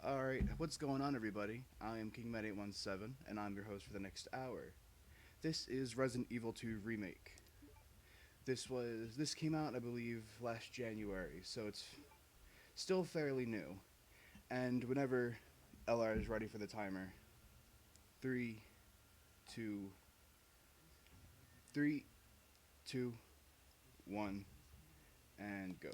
Alright, what's going on, everybody? I am Kingmatt187, and I'm your host for the next hour. This is Resident Evil 2 Remake. This came out, I believe, last January, so it's still fairly new. And whenever LR is ready for the timer, three, two, three, two, one, and go.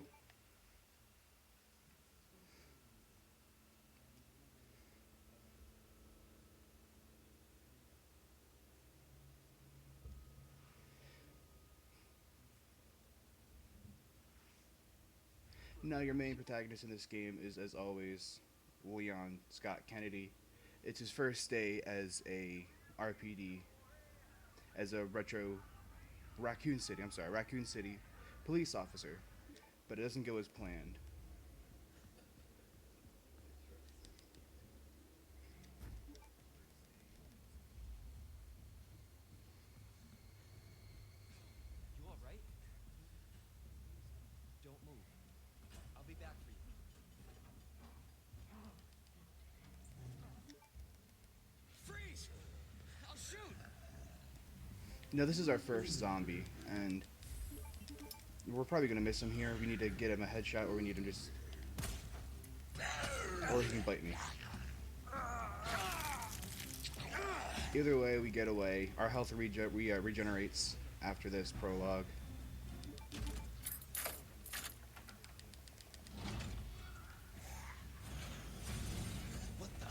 Now, your main protagonist in this game is, as always, Leon Scott Kennedy. It's his first day as a RPD, as a Raccoon City police officer, but it doesn't go as planned. You all right? Don't move. I'll be back for you. Freeze! I'll shoot! Now, this is our first zombie, and we're probably going to miss him here. We need to get him a headshot, or we need him just... Or he can bite me. Either way, we get away. Our health regenerates after this prologue. What the?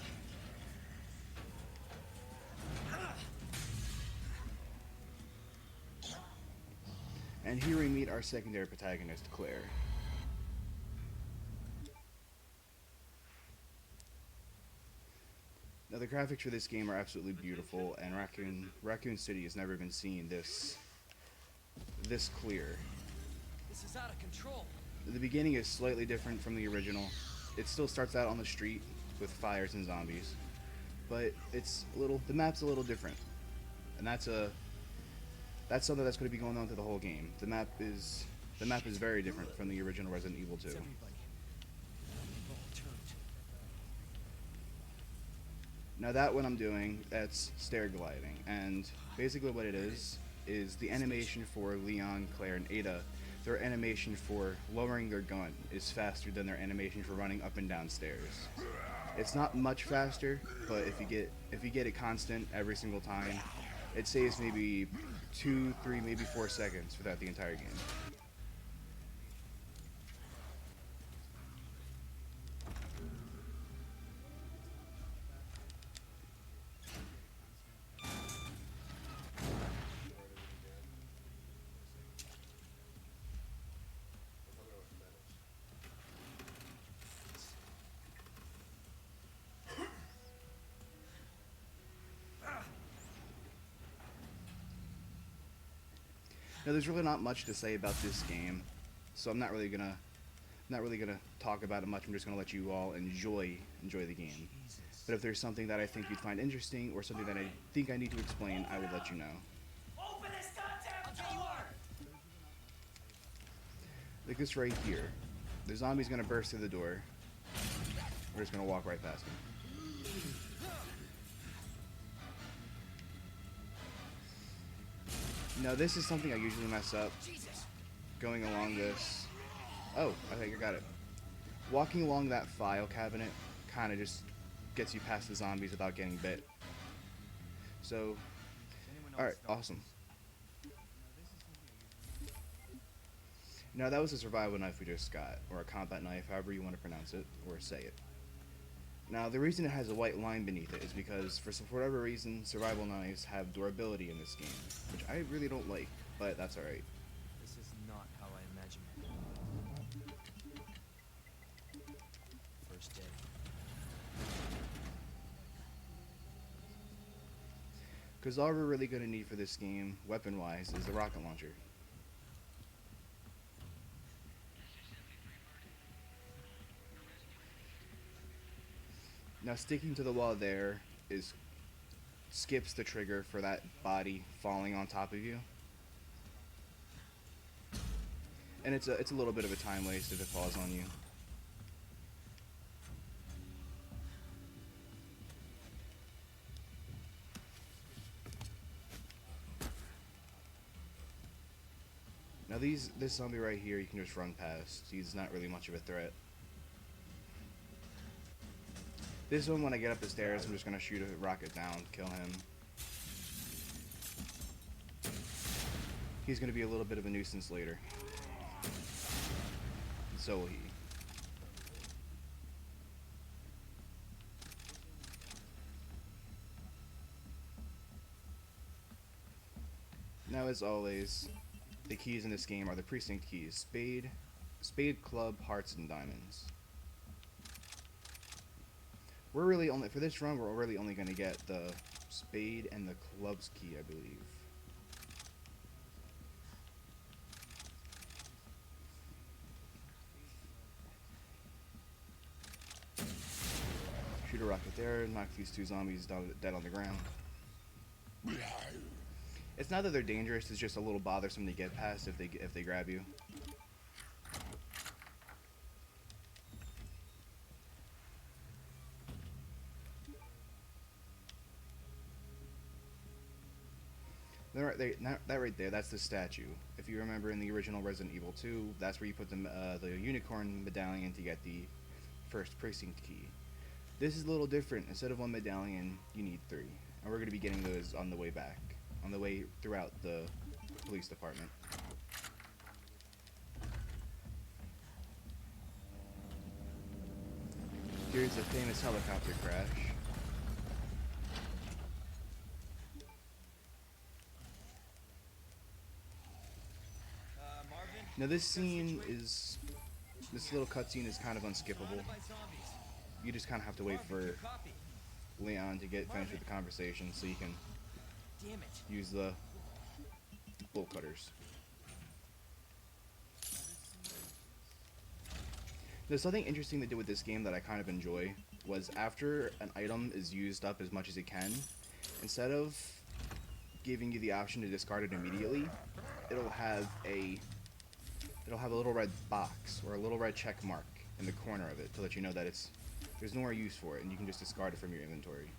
And here we meet our secondary protagonist, Claire. Now, the graphics for this game are absolutely beautiful, and Raccoon City has never been seen this clear. This is out of control. The beginning is slightly different from the original. It still starts out on the street with fires and zombies, but the map's a little different, and that's something that's going to be going on through the whole game. The map is very different from the original Resident Evil 2. It's everybody. They've all turned. Now, that one I'm doing, that's stair gliding, and basically what it is the animation for Leon, Claire, and Ada. Their animation for lowering their gun is faster than their animation for running up and down stairs. It's not much faster, but if you get it constant every single time, it saves maybe 2, 3, maybe 4 seconds throughout the entire game. Now, there's really not much to say about this game, so I'm not really gonna talk about it much. I'm just gonna let you all enjoy the game. But if there's something that I think you'd find interesting, or something that I think I need to explain, I will let you know. Open this goddamn door! Like this right here. The zombie's gonna burst through the door. We're just gonna walk right past him. Now, this is something I usually mess up. Going along this. Oh, I think I got it. Walking along that file cabinet kind of just gets you past the zombies without getting bit. So, alright, awesome. Now, that was a survival knife we just got, or a combat knife, however you want to pronounce it, or say it. Now, the reason it has a white line beneath it is because, for whatever reason, survival knives have durability in this game, which I really don't like, but that's alright. This is not how I imagined it. First day. Because all we're really going to need for this game, weapon-wise, is the rocket launcher. Now sticking to the wall there is skips the trigger for that body falling on top of you. And it's a little bit of a time waste if it falls on you. Now this zombie right here you can just run past. He's not really much of a threat. This one, when I get up the stairs, I'm just gonna shoot a rocket down, kill him. He's gonna be a little bit of a nuisance later. So will he. Now, as always, the keys in this game are the precinct keys: spade, club, hearts, and diamonds. We're really only, for this run, we're really only going to get the spade and the club's key, I believe. Shoot a rocket there, knock these two zombies dead on the ground. It's not that they're dangerous, it's just a little bothersome to get past if they grab you. That right there, that's the statue. If you remember in the original Resident Evil 2, that's where you put the unicorn medallion to get the first precinct key. This is a little different. Instead of one medallion, you need 3. And we're going to be getting those on the way back. On the way throughout the police department. Here's a famous helicopter crash. Now this little cutscene is kind of unskippable. You just kind of have to wait for Leon to get finished with the conversation so you can use the bolt cutters. There's something interesting they did with this game that I kind of enjoy, was after an item is used up as much as it can, instead of giving you the option to discard it immediately, it'll have a little red box or a little red check mark in the corner of it to let you know that there's no more use for it and you can just discard it from your inventory.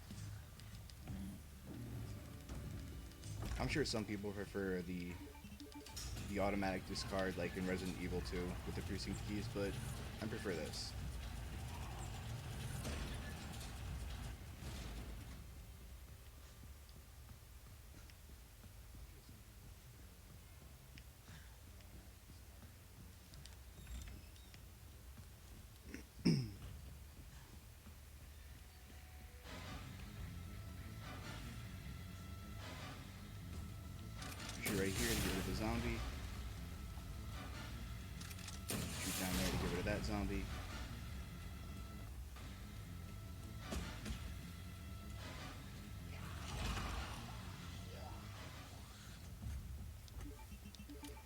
I'm sure some people prefer the automatic discard like in Resident Evil 2 with the precinct keys, but I prefer this. Right here to get rid of the zombie. Shoot down there to get rid of that zombie.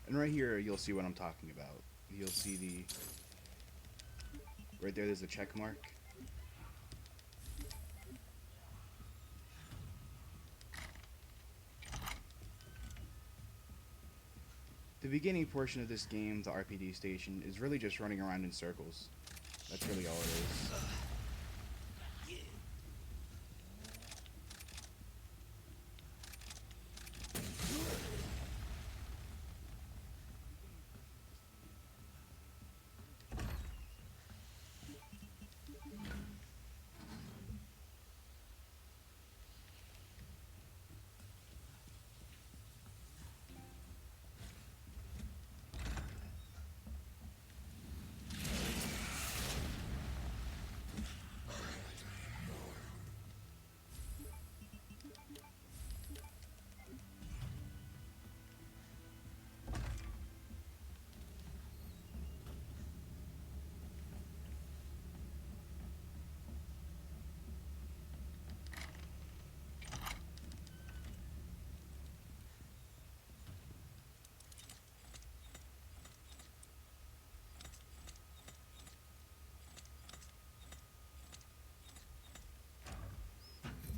And right here you'll see what I'm talking about. You'll see right there's a check mark. The beginning portion of this game, the RPD station, is really just running around in circles. That's really all it is.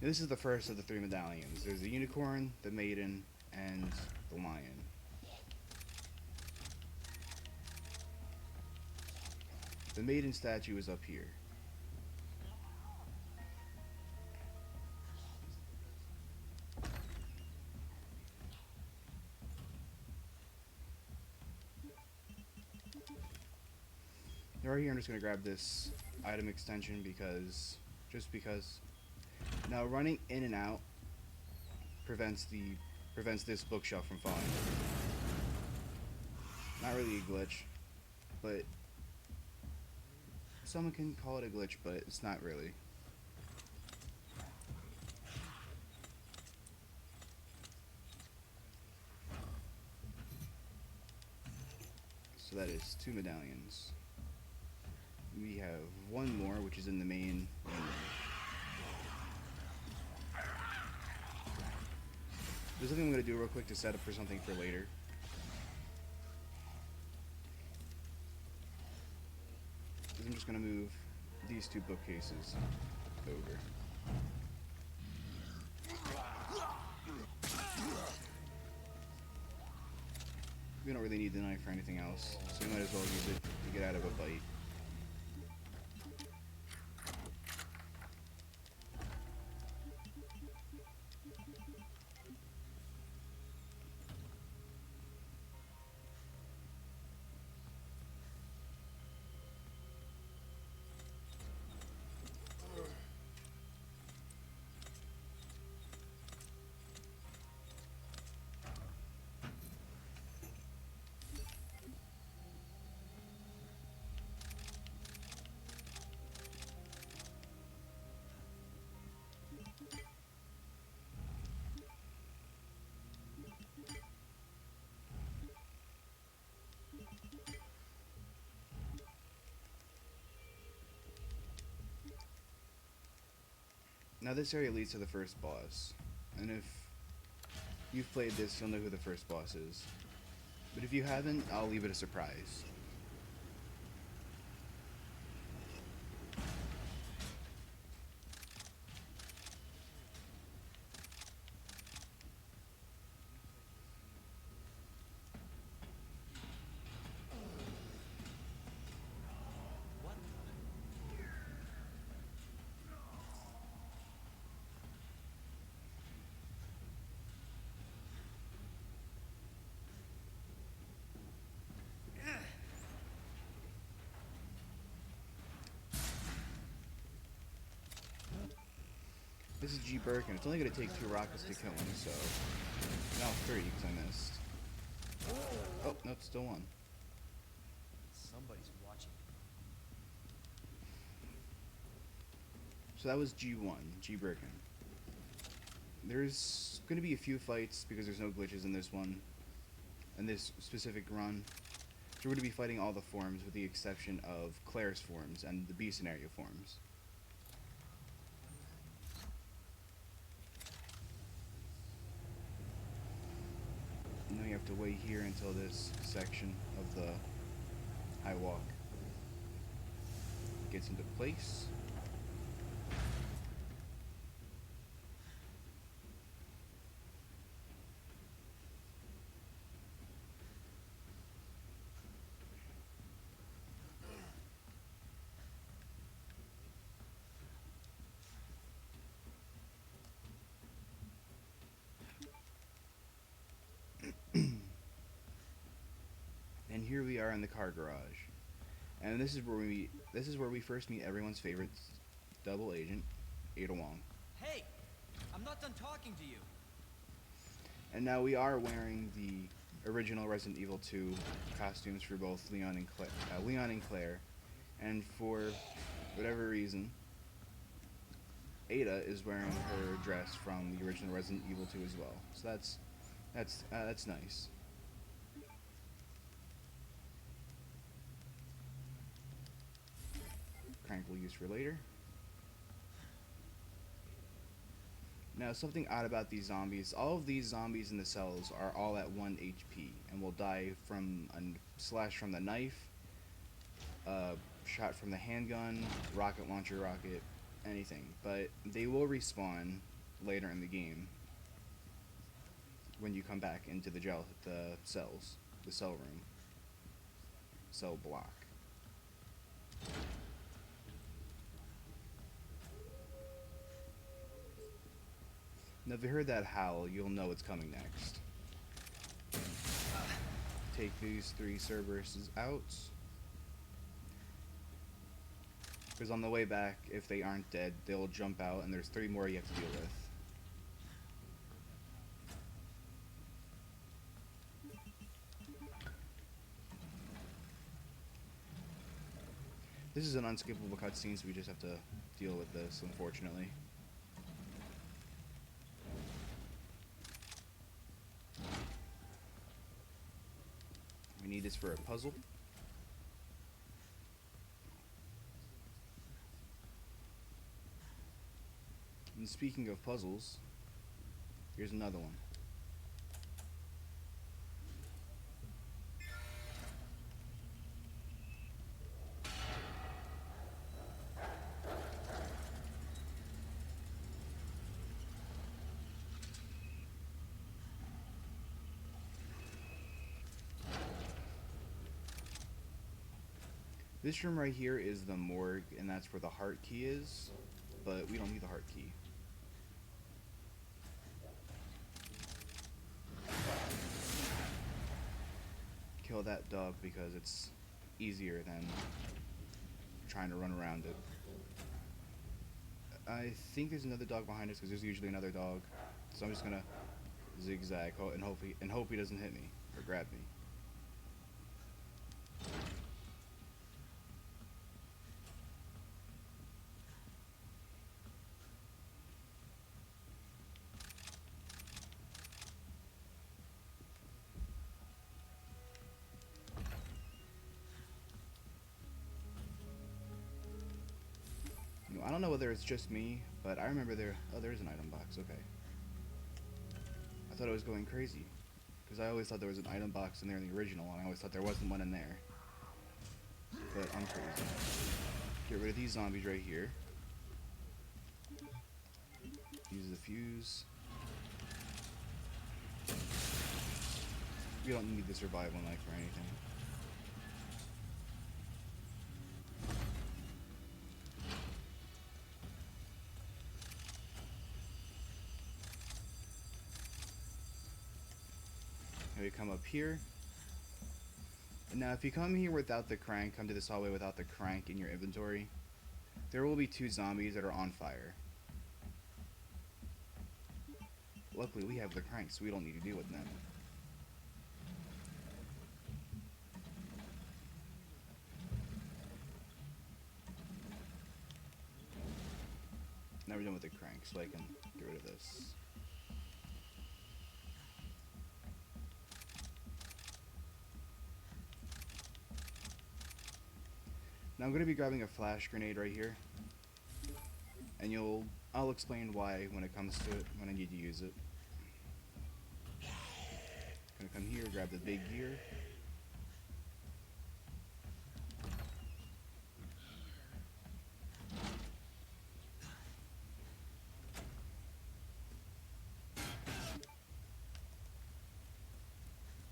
And this is the first of the 3 medallions. There's the unicorn, the maiden, and the lion. The maiden statue is up here. Right here, I'm just going to grab this item extension just because. Now, running in and out prevents this bookshelf from falling. Not really a glitch, but someone can call it a glitch, but it's not really. So that is 2 medallions. We have 1 more, which is in the main room. There's something I'm going to do real quick to set up for something for later. I'm just going to move these 2 bookcases over. We don't really need the knife for anything else, so we might as well use it to get out of a bite. Now this area leads to the first boss, and if you've played this, you'll know who the first boss is. But if you haven't, I'll leave it a surprise. This is G. Birkin. It's only going to take 2 rockets to kill him, so... No, 3, because I missed. Oh, no, it's still 1. Somebody's watching. So that was G1, G. Birkin. There's going to be a few fights, because there's no glitches in this one. In this specific run. So we're going to be fighting all the forms, with the exception of Claire's forms, and the B scenario forms. Now you have to wait here until this section of the high walk gets into place. And here we are in the car garage, and this is where we first meet everyone's favorite double agent, Ada Wong. Hey, I'm not done talking to you. And now we are wearing the original Resident Evil 2 costumes for both Leon and Claire, and for whatever reason, Ada is wearing her dress from the original Resident Evil 2 as well. So that's nice. Crank we'll use for later. Now, something odd about these zombies, all of these zombies in the cells are all at 1 HP and will die from a slash from the knife, shot from the handgun, rocket launcher rocket, anything. But they will respawn later in the game when you come back into the cells, the cell room, cell block. Now, if you heard that howl, you'll know what's coming next. Take these 3 Cerberuses out. Because on the way back, if they aren't dead, they'll jump out, and there's 3 more you have to deal with. This is an unskippable cutscene, so we just have to deal with this, unfortunately. We need this for a puzzle. And speaking of puzzles, here's another one. This room right here is the morgue, and that's where the heart key is, but we don't need the heart key. Kill that dog because it's easier than trying to run around it. I think there's another dog behind us because there's usually another dog, so I'm just gonna zigzag and hope he doesn't hit me or grab me. I don't know whether it's just me, but I remember there's an item box, okay. I thought I was going crazy, because I always thought there was an item box in there in the original, and I always thought there wasn't one in there. But I'm crazy. Get rid of these zombies right here. Use the fuse. We don't need the survival knife or anything. And we come up here. And now if you come here without the crank, come to this hallway without the crank in your inventory, there will be 2 zombies that are on fire. Luckily we have the crank, so we don't need to deal with them. Now we're done with the crank, so I can get rid of this. Now I'm going to be grabbing a flash grenade right here, and I'll explain why when it comes to it, when I need to use it. Gonna come here, grab the big gear.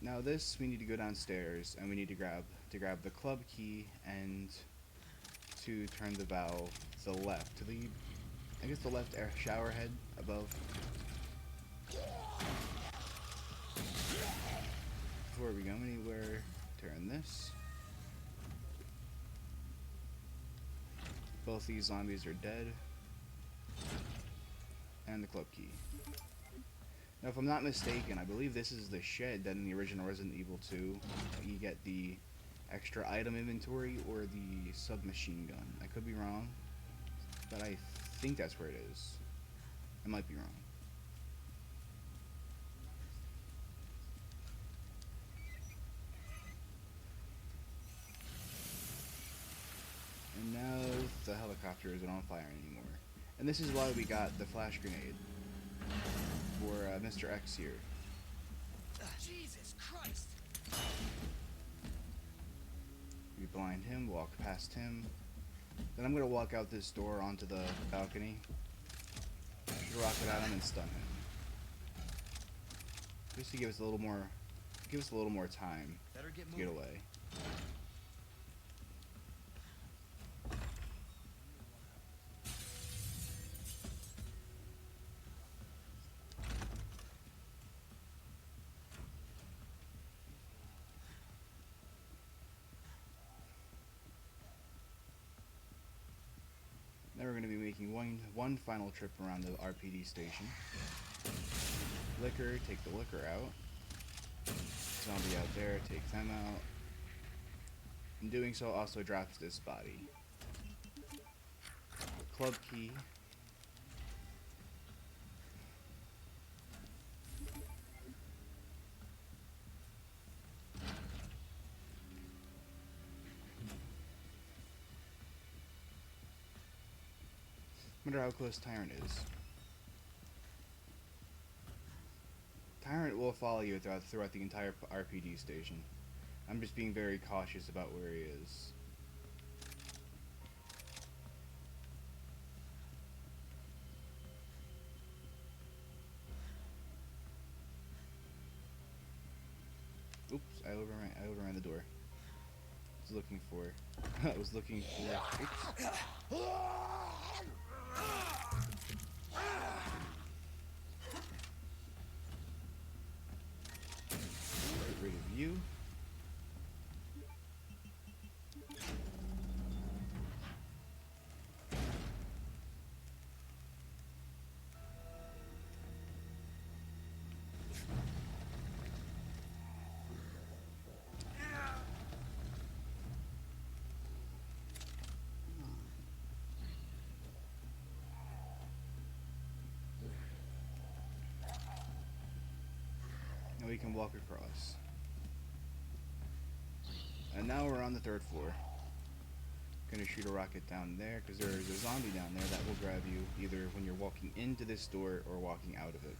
Now this, we need to go downstairs, and we need to grab the club key and to turn the valve to the left, to the, I guess the left air shower head above. Before we go anywhere, turn this. Both these zombies are dead. And the club key. Now if I'm not mistaken, I believe this is the shed that in the original Resident Evil 2 you get the extra item inventory or the submachine gun. I could be wrong, but I think that's where it is. I might be wrong. And now the helicopter isn't on fire anymore. And this is why we got the flash grenade for Mr. X here. Jesus Christ! We blind him, walk past him. Then I'm gonna walk out this door onto the balcony. Shoot a rocket at him and stun him. Just to give us a little more, time Better get to get moving. away. Now we're going to be making one final trip around the RPD station. Liquor, take the liquor out. Zombie out there, take them out. In doing so, also drops this body. Club key. Wonder how close Tyrant is. Tyrant will follow you throughout the entire RPD station. I'm just being very cautious about where he is. Oops, I overran the door. I was looking for. Oops. Get rid of you. And we can walk across. And now we're on the 3rd floor. Gonna shoot a rocket down there because there's a zombie down there that will grab you either when you're walking into this door or walking out of it.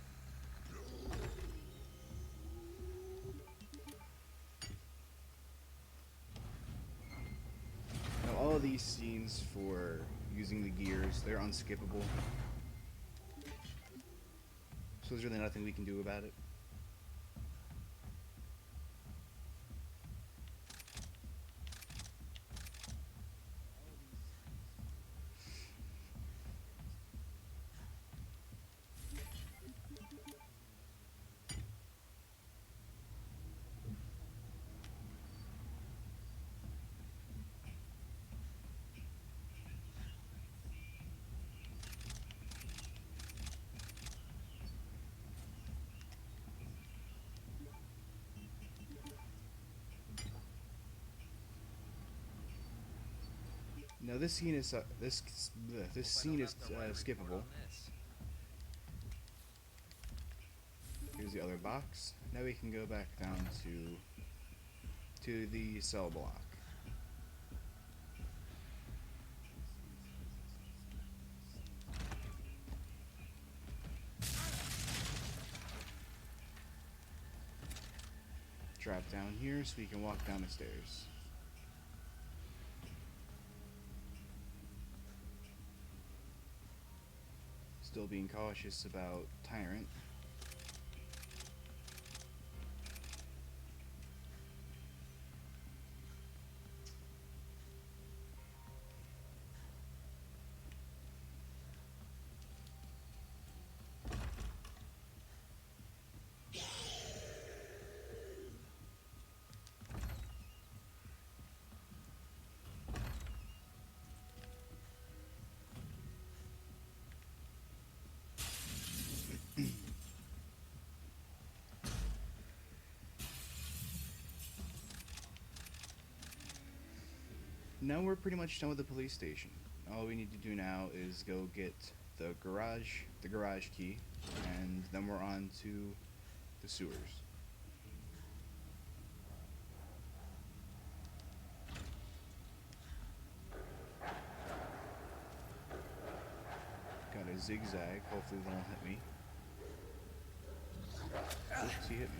Now all of these scenes for using the gears, they're unskippable. So there's really nothing we can do about it. Now this scene is skippable. Here's the other box. Now we can go back down to the cell block. Drop down here so we can walk down the stairs. Still being cautious about Tyrant. Now we're pretty much done with the police station. All we need to do now is go get the garage key, and then we're on to the sewers. Got a zigzag, hopefully they won't hit me. Oops, he hit me.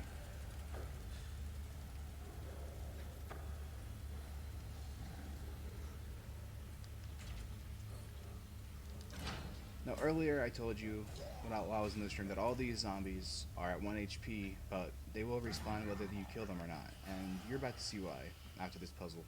Now Now earlier I told you while I was in the stream that all these zombies are at 1 HP, but they will respawn whether you kill them or not, and you're about to see why after this puzzle.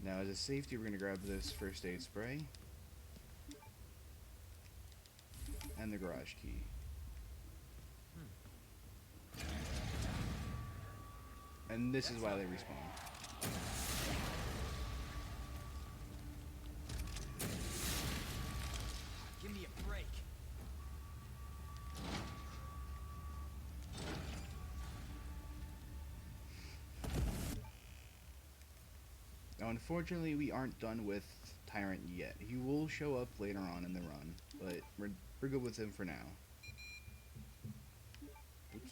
Now as a safety, we're going to grab this first aid spray and the garage key. And this is why they respawn. Give me a break. Now unfortunately we aren't done with Tyrant yet. He will show up later on in the run, but we're good with him for now. Oops.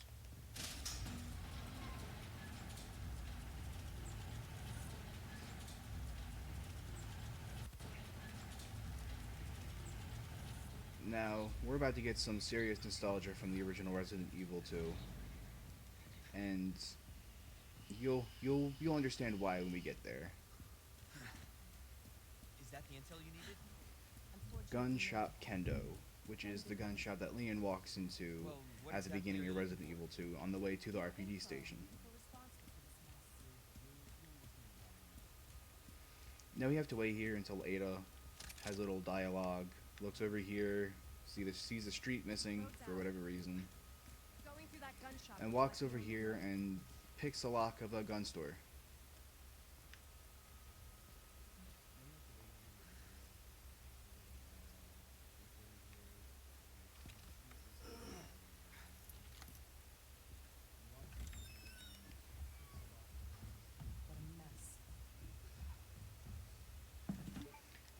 Now, we're about to get some serious nostalgia from the original Resident Evil 2. And you'll understand why when we get there. Is that the intel you needed? Gun Shop Kendo, which is the gun shop that Leon walks into at the beginning of Resident Evil 2 on the way to the RPD station. Now we have to wait here until Ada has a little dialogue, looks over here, sees the street missing for whatever reason, and walks over here and picks the lock of a gun store.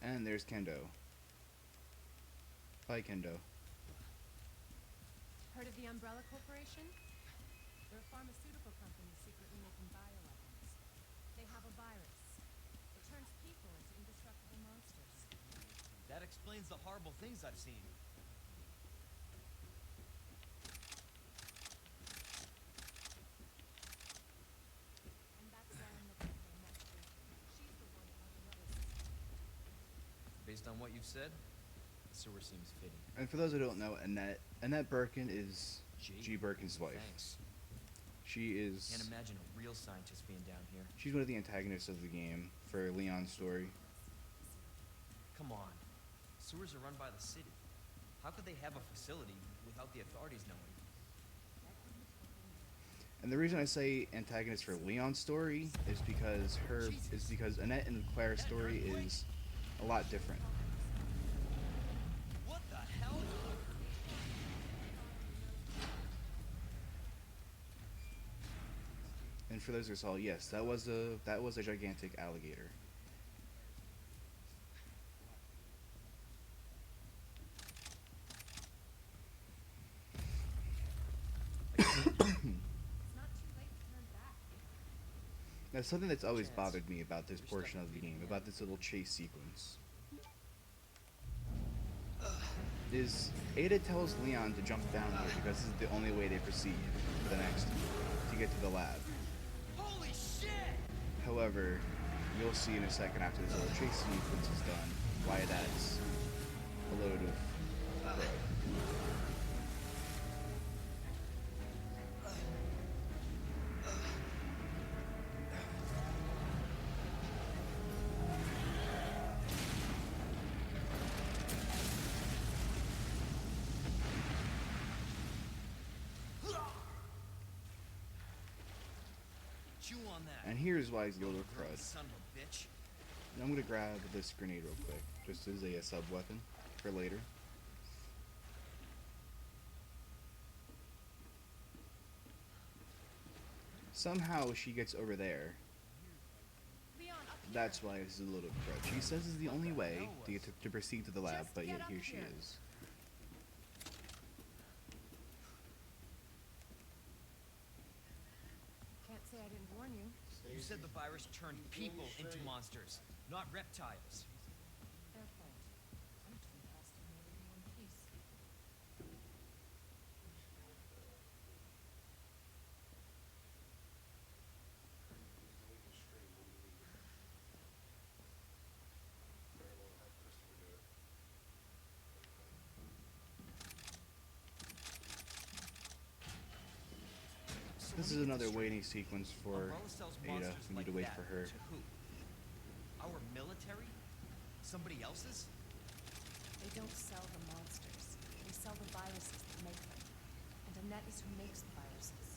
And there's Kendo. Bye, Kendo. Heard of the Umbrella Corporation? They're a pharmaceutical company secretly making bioweapons. They have a virus. It turns people into indestructible monsters. That explains the horrible things I've seen. And that's why I'm looking for a next victim. She's the one that has another sister. Based on what you've said, the sewer seems fitting. And for those who don't know, Annette Birkin is G. Birkin's wife. Thanks. She is... Can't imagine a real scientist being down here. She's one of the antagonists of the game for Leon's story. Come on. Sewers are run by the city. How could they have a facility without the authorities knowing? And the reason I say antagonist for Leon's story is because Annette and Claire's story is a lot different. What the hell? And for those who saw, yes, that was a gigantic alligator. Now, something that's always bothered me about this portion of the game, about this little chase sequence, is Ada tells Leon to jump down here because this is the only way they proceed to get to the lab. Holy shit! However, you'll see in a second after this little chase sequence is done why that's a load of crud. Chew on that. And here's why it's a load of crud. Son of a bitch. And I'm gonna grab this grenade real quick, just as a sub weapon for later. Somehow she gets over there. Leon, up That's why this is a little approach. He says is the only way to get to proceed to the lab, Just but yet get up here she here. is. Can't say I didn't warn you. You said the virus turned people into monsters, not reptiles. Fair point. I'm too impressed you made it in one piece. So This let is me get another straight. waiting sequence for Umbrella sells Ada. monsters We need like to wait that for her. to who? Our military? Somebody else's? They don't sell the monsters. They sell the viruses that make them. And Annette is who makes the viruses.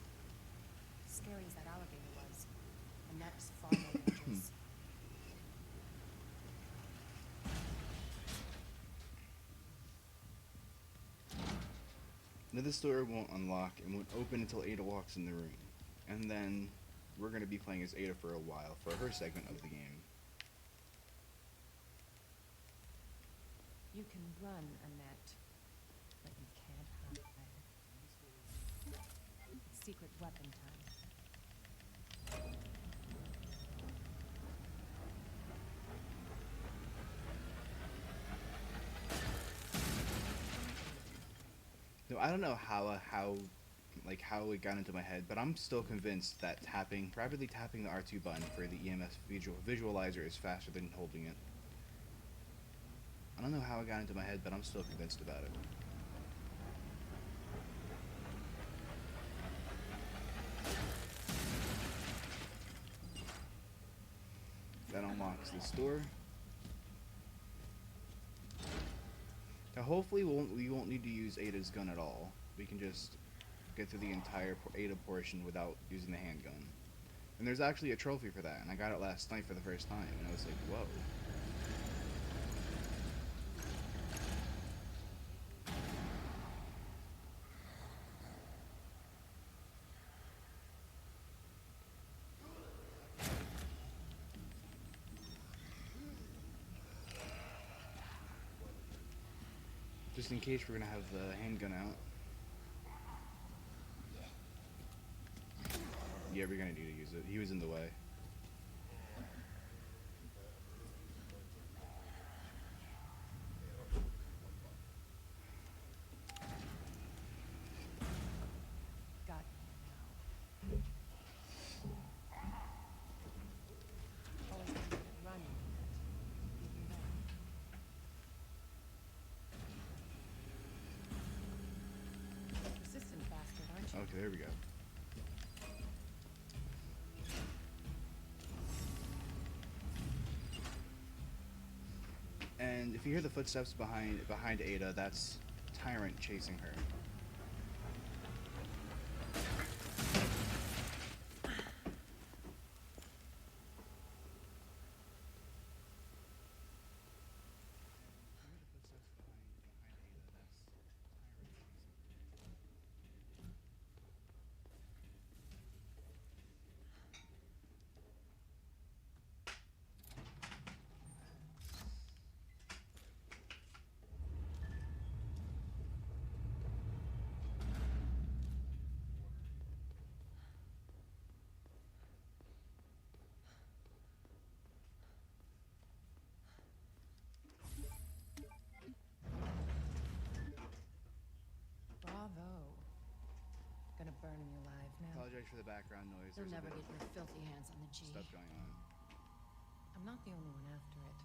Scary as that alligator was, Annette is far more dangerous. Now this door won't unlock and won't open until Ada walks in the room. And then we're going to be playing as Ada for a while for her segment of the game. You can run, Annette, but you can't hide. It's secret weapon time. No, I don't know how it got into my head, but I'm still convinced that rapidly tapping the R2 button for the EMS visualizer is faster than holding it. I don't know how it got into my head, but I'm still convinced about it. That unlocks this door. Now hopefully we won't need to use Ada's gun at all. We can just get through the entire Ada portion without using the handgun. And there's actually a trophy for that, and I got it last night for the first time, and I was like, whoa. Just in case we're gonna have the handgun out. Yeah, we're gonna need to use it. He was in the way. Got you now. Always been good at running, Annette. Even then. Persistent bastard, aren't you? Okay, there we go. And if you hear the footsteps behind Ada, that's Tyrant chasing her. Bravo. Gonna burn me alive now. Apologize for the background noise. They'll There's a never bit get your filthy hands on the G. of stuff going on. I'm not the only one after it.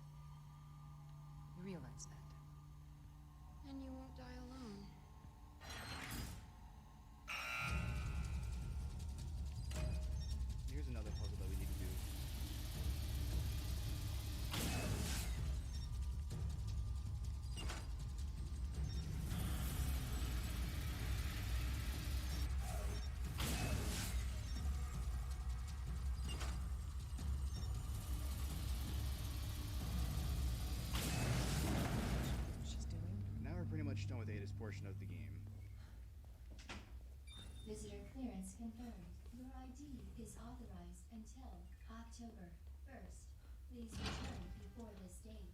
You realize that? And you won't die alone. Here's another puzzle that we need to do. She's doing? Now we're pretty much done with Ada's portion of the game. Visitor clearance confirmed. Your ID is authorized until October 1st. Please return before this date.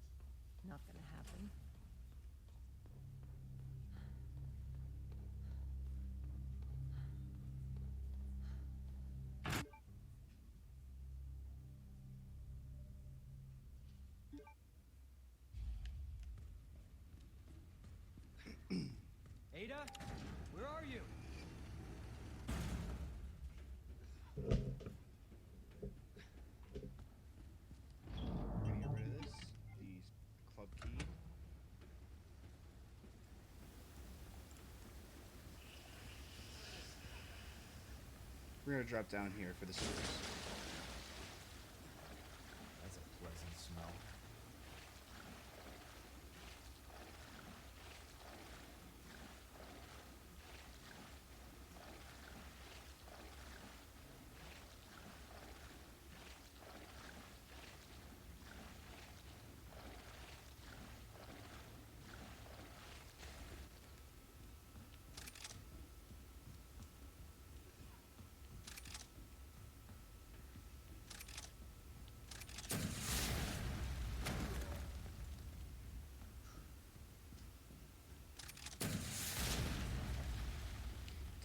Not gonna happen. Ada? Where are you? We're gonna get rid of this. The club key. We're gonna drop down here for the sewers. That's a pleasant smell.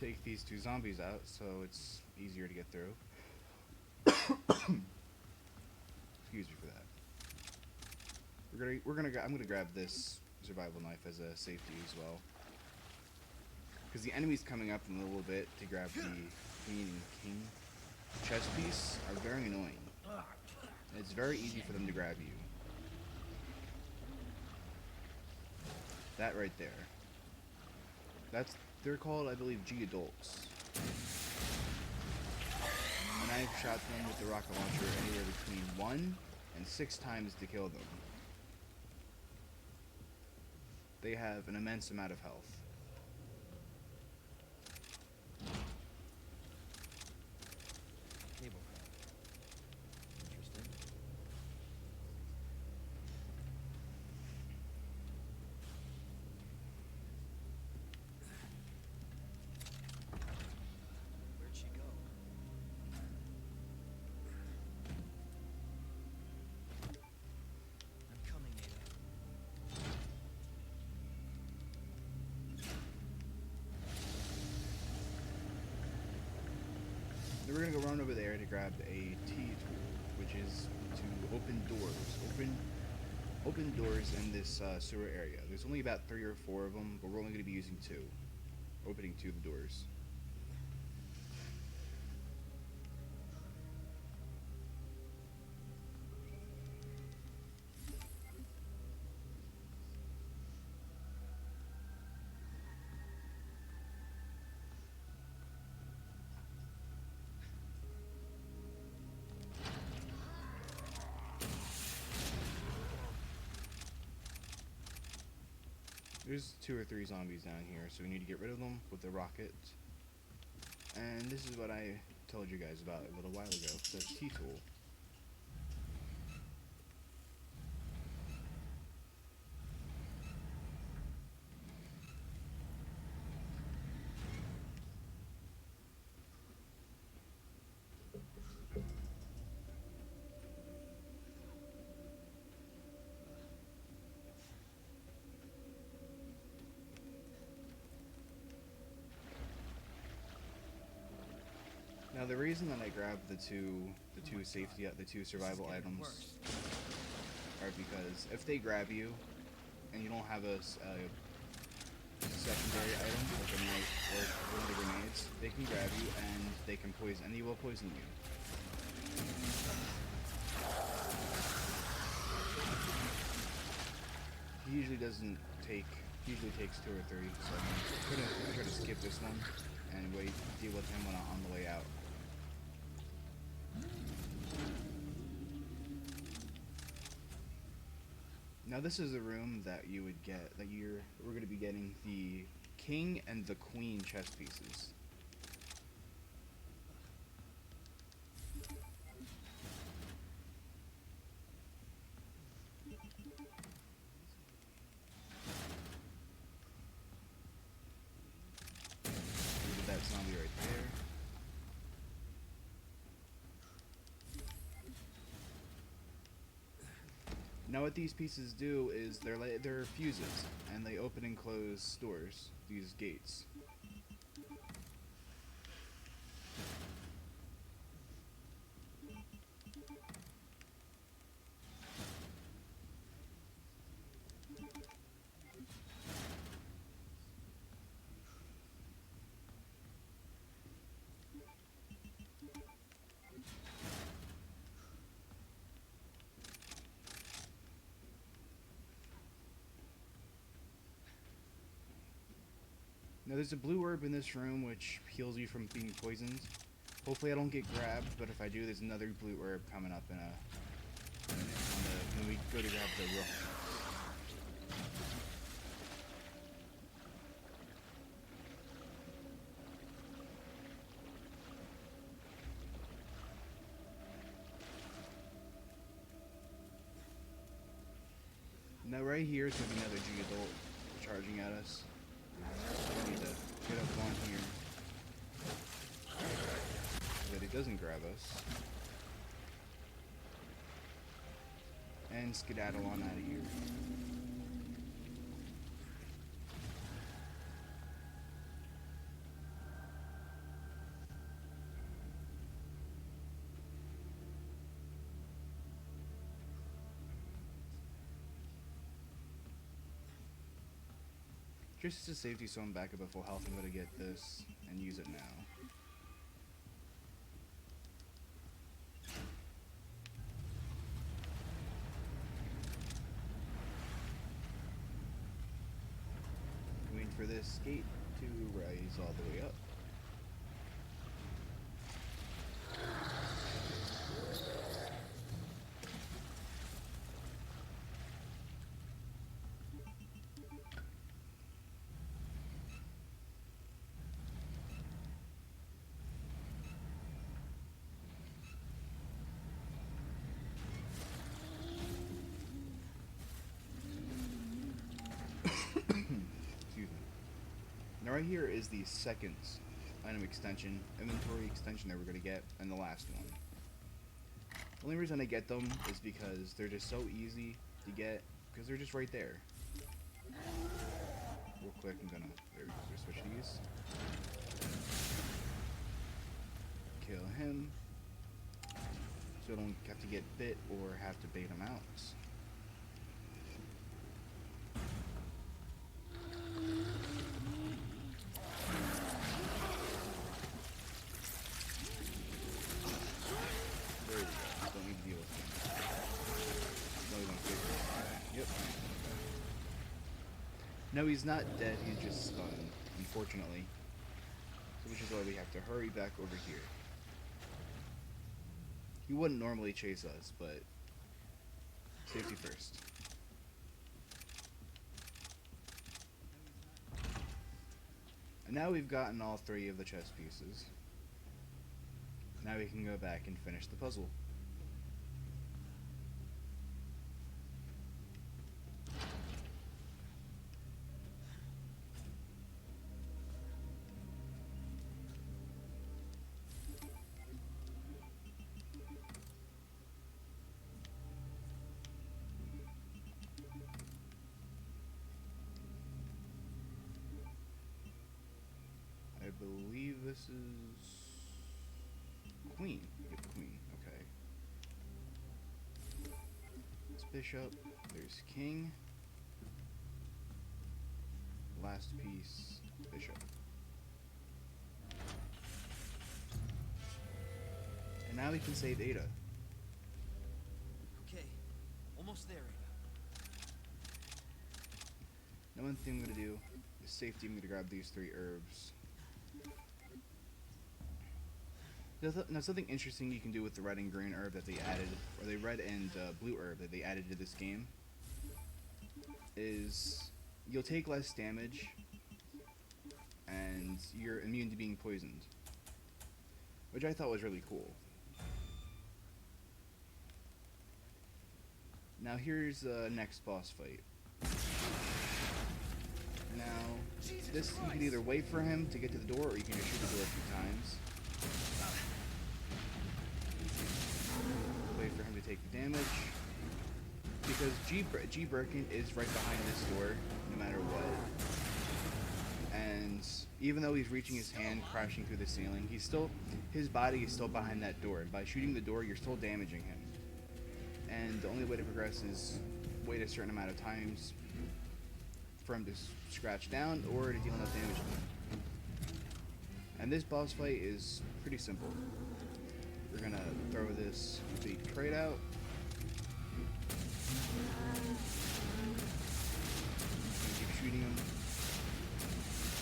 Take these two zombies out so it's easier to get through. Excuse me for that. I'm gonna grab this survival knife as a safety as well, because the enemies coming up in a little bit to grab the queen and king chest piece are very annoying. And it's very easy for them to grab you. That right there. They're called, I believe, G adults. And I've shot them with the rocket launcher anywhere between 1 and 6 times to kill them. They have an immense amount of health. Cable car. Interesting. Where'd she go? I'm coming, Ada. Then we're gonna go run over there to grab a T tool, which is to open doors. Open doors in this sewer area. There's only about 3 or 4 of them, but we're only gonna be using 2. Opening 2 of the doors. There's 2 or 3 zombies down here, so we need to get rid of them with the rocket. And this is what I told you guys about a little while ago, the T-tool. Now the reason that I grabbed the two survival items are because if they grab you and you don't have a secondary item like a knife or one of the grenades, they can grab you and they will poison you. He usually takes 2 or 3, so I'm gonna try to skip this one and deal with him on the way out. Now this is the room that you would get, we're going to be getting the king and the queen chess pieces. Look at that zombie right there. Now what these pieces do is they're fuses, and they open and close doors, these gates. Now there's a blue herb in this room which heals you from being poisoned. Hopefully I don't get grabbed, but if I do, there's another blue herb coming up in when we go to grab the rook. Now right here is going to be another G-Adult charging at us. We need to get up on here so that he doesn't grab us. And skedaddle on out of here. Just to safety, so I'm back up at full health, I'm gonna get this and use it now. Waiting for this gate to rise all the way up. Now right here is the second item extension, inventory extension that we're going to get, and the last one. The only reason I get them is because they're just so easy to get, because they're just right there. Real quick, I'm gonna, there we go, switch these. Kill him, so I don't have to get bit or have to bait him out. No, he's not dead, he's just stunned, unfortunately. So which is why we have to hurry back over here. He wouldn't normally chase us, but safety first. And now we've gotten all 3 of the chess pieces. Now we can go back and finish the puzzle. I believe this is queen. Yep, queen. Okay. It's bishop. There's king. Last piece, bishop. And now we can save Ada. Okay, almost there, Ada. Now one thing I'm gonna do is safety. I'm gonna grab these 3 herbs. Now something interesting you can do with the red and green herb that they added, or the red and blue herb that they added to this game, is you'll take less damage and you're immune to being poisoned, which I thought was really cool. Now here's the next boss fight. Now this, you can either wait for him to get to the door, or you can just shoot the door a few times. Wait for him to take the damage. Be because G Birkin is right behind this door, no matter what. And even though he's reaching his hand, crashing through the ceiling, his body is still behind that door. And by shooting the door, you're still damaging him. And the only way to progress is wait a certain amount of times for him to scratch down or to deal enough damage to him. And this boss fight is pretty simple. We're gonna throw this big crate out. Keep shooting him.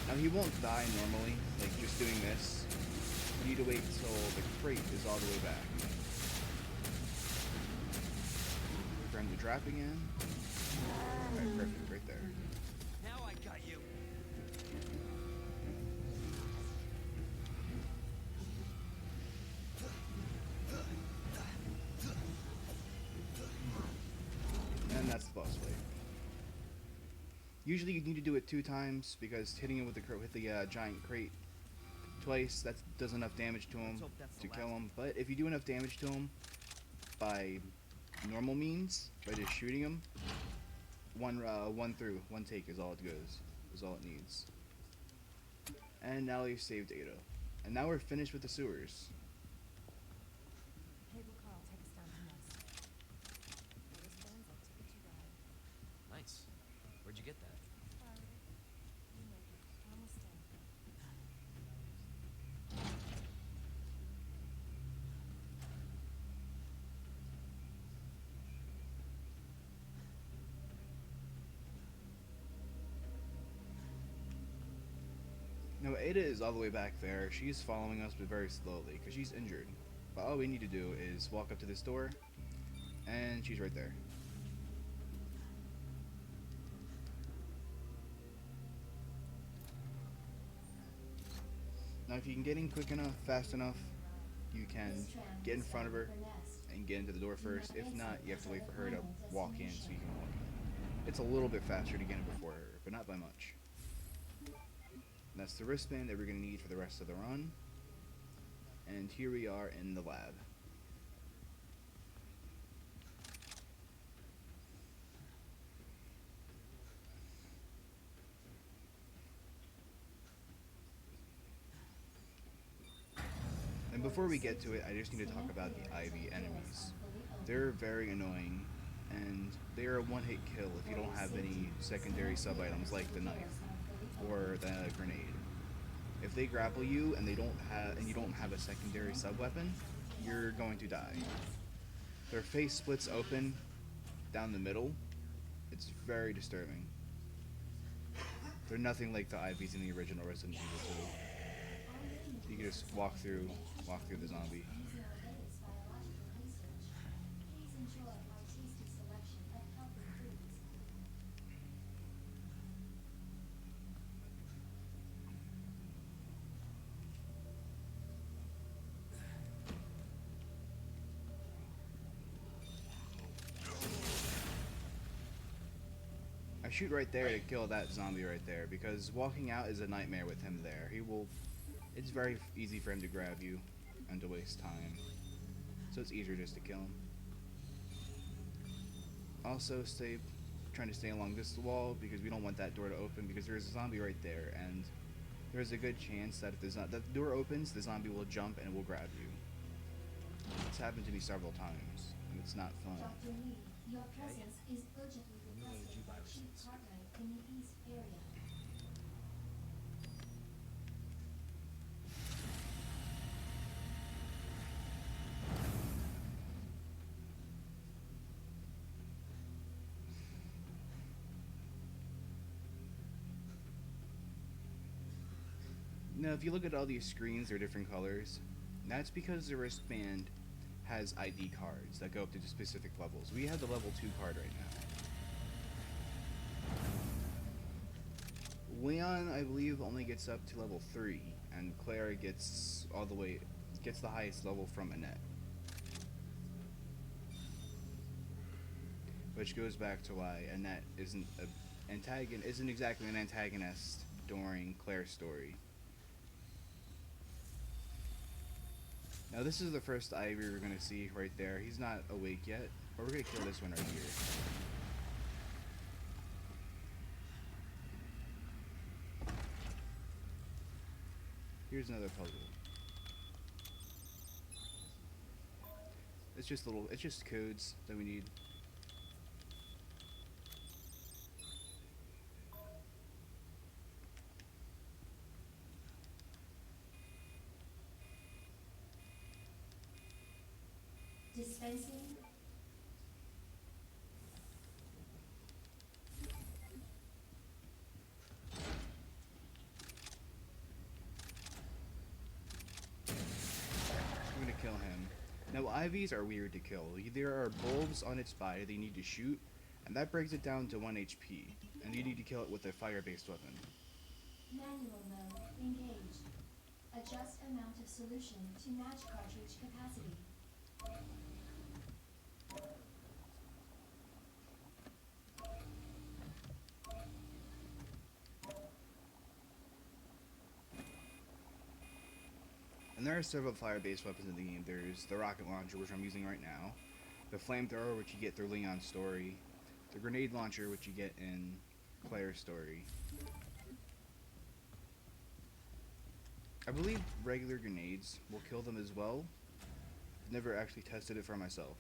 Now he won't die normally, like just doing this. You need to wait till the crate is all the way back. Wait for him to drop again. Alright, perfect, right there. Now I got you. And that's the boss fight. Usually you need to do it 2 times because hitting him with the giant crate twice, that does enough damage to him to kill him. But if you do enough damage to him by normal means, by just shooting him, one take is all it goes, is all it needs. And now we've saved Ada. And now we're finished with the sewers. Cable car will take us down to Nest. For this band's a ticket to ride. Nice. Where'd you get that? Sorry. You make it. Almost done. Now Ada is all the way back there. She's following us, but very slowly, because she's injured. But all we need to do is walk up to this door, and she's right there. Now if you can get in quick enough, fast enough, you can get in front of her and get into the door first. If not, you have to wait for her to walk in so you can walk in. It's a little bit faster to get in before her, but not by much. And that's the wristband that we're going to need for the rest of the run. And here we are in the lab. And before we get to it, I just need to talk about the Ivy enemies. They're very annoying, and they are a one-hit kill if you don't have any secondary sub-items like the knife or the grenade. If they grapple you and you don't have a secondary sub-weapon, you're going to die. Their face splits open down the middle. It's very disturbing. They're nothing like the Ivies in the original Resident Evil 2. You can just walk through the zombie. I shoot right there to kill that zombie right there, because walking out is a nightmare with him there. It's very easy for him to grab you and to waste time. So it's easier just to kill him. Also trying to stay along this wall because we don't want that door to open, because there's a zombie right there, and there's a good chance that if that door opens, the zombie will jump and it will grab you. It's happened to me several times, and it's not fun. Dr. Lee, your presence is urgently requested by Chief Cartwright in the East area. Now, if you look at all these screens, they're different colors. That's because the wristband has ID cards that go up to the specific levels. We have the level 2 card right now. Leon, I believe, only gets up to level 3, and Claire gets the highest level from Annette. Which goes back to why Annette isn't exactly an antagonist during Claire's story. Now this is the first Ivy we're going to see right there. He's not awake yet, but we're going to kill this one right here. Here's another puzzle. It's just codes that we need. Dispensing. I'm gonna kill him. Now, IVs are weird to kill. There are bulbs on its body that you need to shoot, and that brings it down to 1 HP. And you need to kill it with a fire-based weapon. Manual mode engaged. Adjust amount of solution to match cartridge capacity. And there are several fire-based weapons in the game. There's the rocket launcher, which I'm using right now, the flamethrower, which you get through Leon's story, the grenade launcher, which you get in Claire's story. I believe regular grenades will kill them as well. Never actually tested it for myself.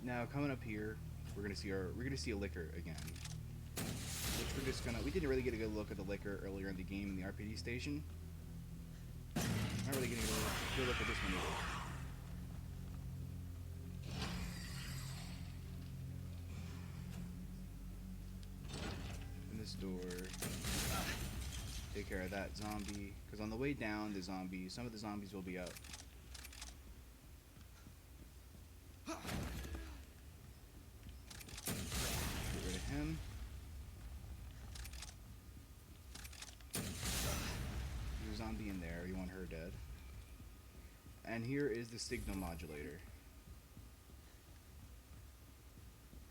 Now coming up here, we're gonna see a liquor again. Which we didn't really get a good look at the liquor earlier in the game in the RPG station. Not really getting a good look at this one either. In this door, take care of that zombie, because on the way down, some of the zombies will be up. Get rid of him. There's a zombie in there. You want her dead. And here is the signal modulator,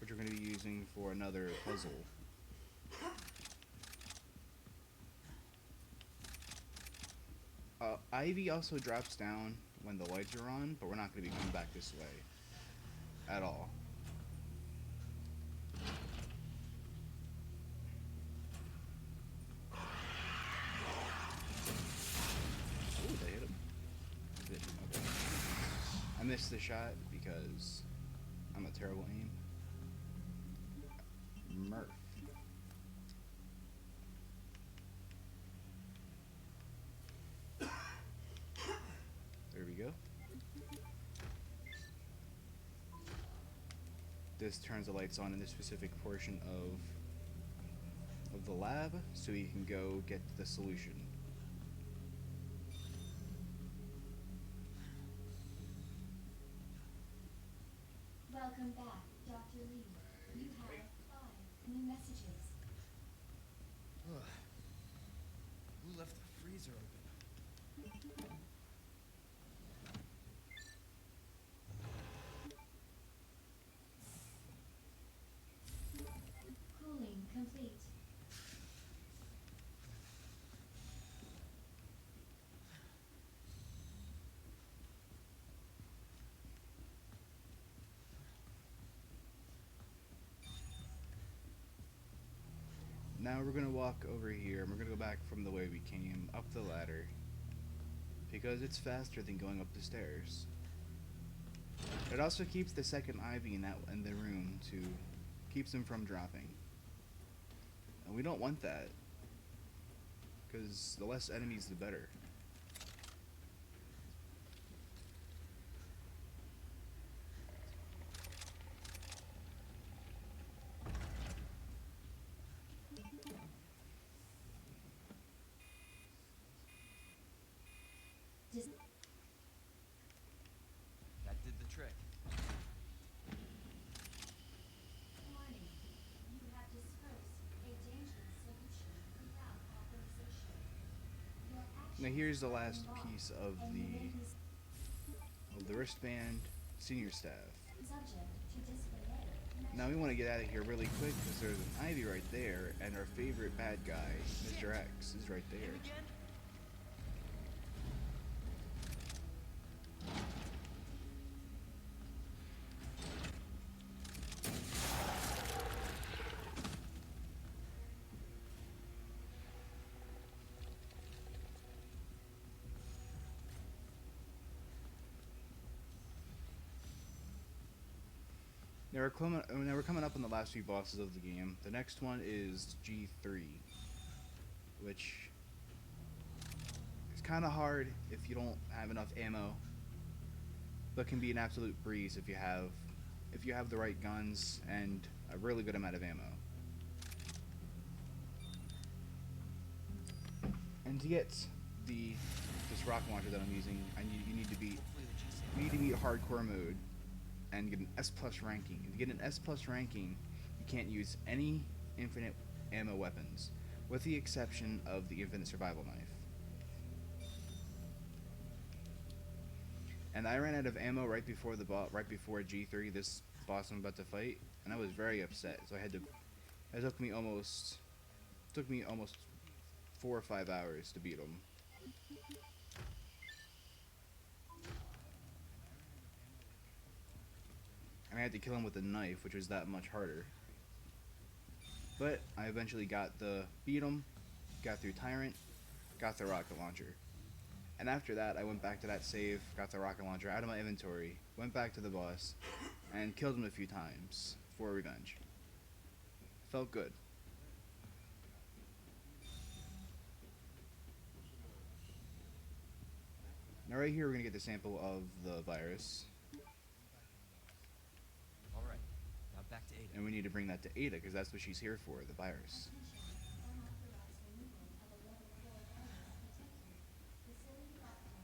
which we're going to be using for another puzzle. Ivy also drops down when the lights are on, but we're not going to be coming back this way at all. Ooh, they hit him. Okay. I missed the shot because I'm a terrible aim. Murph. There we go. This turns the lights on in this specific portion of the lab, so we can go get the solution. Welcome back, Dr. Lee. You have 5 new messages. Ugh. Who left the freezer open? Cooling complete. Now we're gonna walk over here and we're gonna go back from the way we came up the ladder, because it's faster than going up the stairs. It also keeps the second Ivy in the room to keeps him from dropping. And we don't want that, because the less enemies the better. That did the trick. Warning. You have dispersed a dangerous solution without authorization. Your actions Now here's the are last involved, piece of and you may be the wristband senior staff. subject to disciplinary Now we want to get out of here really quick because there's an Ivy right there, and our favorite bad guy, Mr. X, is right there. Him again? Now we're coming up on the last few bosses of the game. The next one is G3, which is kind of hard if you don't have enough ammo, but can be an absolute breeze if you have the right guns and a really good amount of ammo. And to get this rocket launcher that I'm using, you need to beat hardcore mode and get an S+ ranking. And to get an S+ ranking, you can't use any infinite ammo weapons, with the exception of the infinite survival knife. And I ran out of ammo right before G3, this boss I'm about to fight, and I was very upset. So it took me almost 4 or 5 hours to beat him. And I had to kill him with a knife, which was that much harder. But I eventually beat him, got through Tyrant, got the rocket launcher. And after that, I went back to that save, got the rocket launcher out of my inventory, went back to the boss, and killed him a few times for revenge. Felt good. Now right here, we're gonna get the sample of the virus. Alright, now back to Ada. And we need to bring that to Ada, because that's what she's here for, the virus.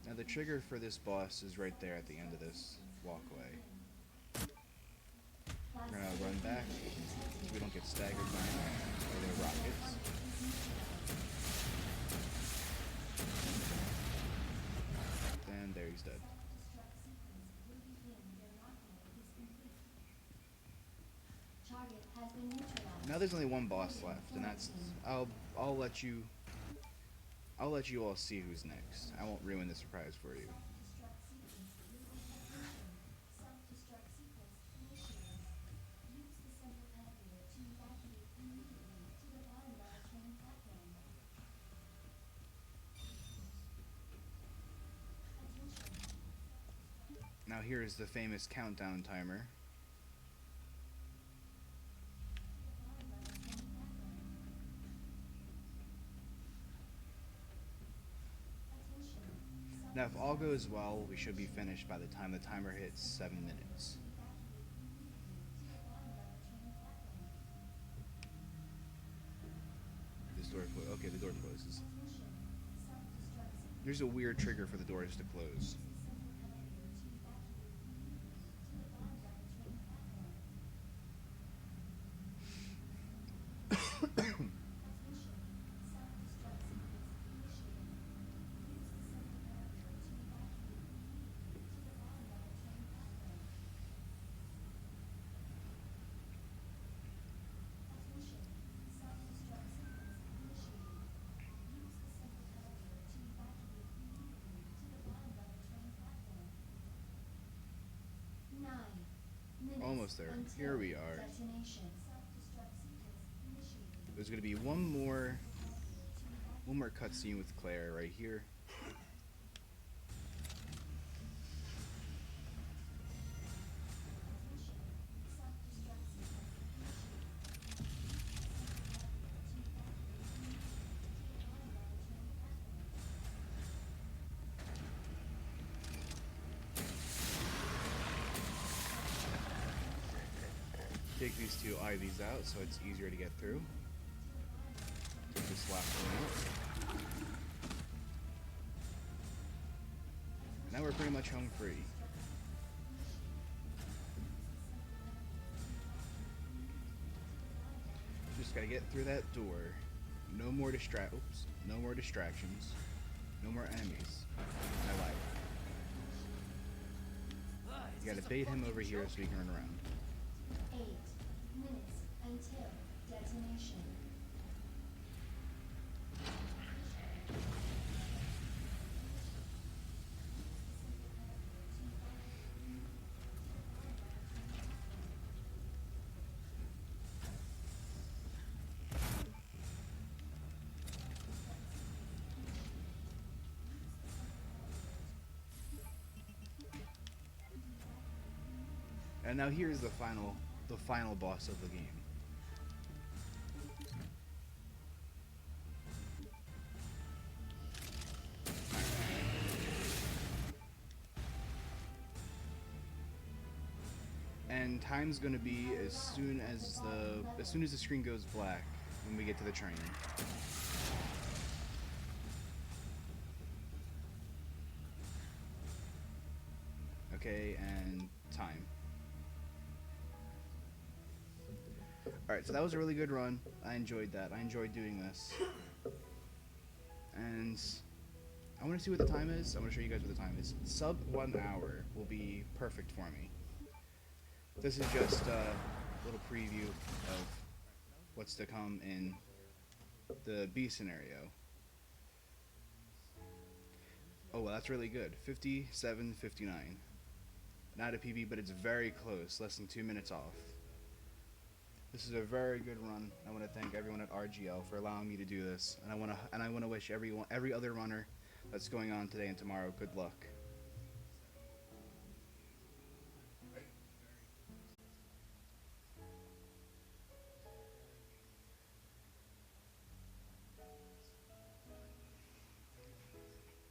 Now the trigger for this boss is right there at the end of this walkway. We're gonna run back so we don't get staggered by their rockets. And there he's dead. Now there's only one boss left, and that's I'll let you all see who's next. I won't ruin the surprise for you. Now here is the famous countdown timer. Now if all goes well, we should be finished by the time the timer hits 7 minutes. This door okay, the door closes. There's a weird trigger for the doors to close. Almost there. Here we are. There's gonna be one more cutscene with Claire right here. Take these two IVs out so it's easier to get through. Take this last one out. Now we're pretty much home free. Just gotta get through that door. No more distractions. No more enemies. I lied. You gotta bait him over here so he can run around. 8 minutes until detonation. And now here's the final boss of the game. And time's gonna be as soon as the screen goes black when we get to the train. Okay, and time. Alright, so that was a really good run. I enjoyed that. I enjoyed doing this. And I want to see what the time is. I want to show you guys what the time is. Sub 1 hour will be perfect for me. This is just a little preview of what's to come in the B scenario. Oh, well, that's really good. 57:59. Not a PB, but it's very close. Less than 2 minutes off. This is a very good run. I want to thank everyone at RGL for allowing me to do this, and I want to wish every other runner that's going on today and tomorrow good luck.